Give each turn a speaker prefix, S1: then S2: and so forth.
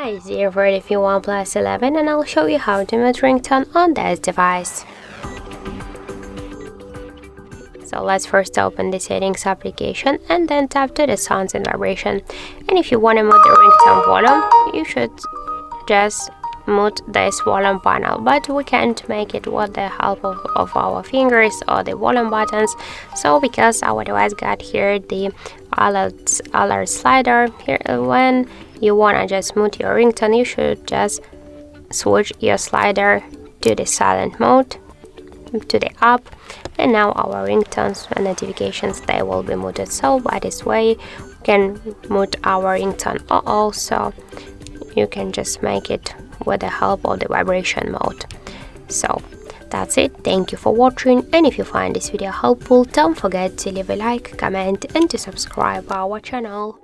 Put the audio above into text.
S1: Hi, it's here for the OnePlus 11 and I'll show you how to mute ringtone on this device. So let's first open the settings application and then tap to the sounds and vibration. And if you want to mute the ringtone volume, you should just mute this volume panel, but we can't make it with the help of our fingers or the volume buttons. So because our device got here the alert slider here, when you wanna just mute your ringtone, you should just switch your slider to the silent mode, to the up, and now our ringtones and notifications, they will be muted. So by this way we can mute our ringtone, or also you can just make it with the help of the vibration mode. So that's it. Thank you for watching, and if you find this video helpful, don't forget to leave a like, comment and to subscribe our channel.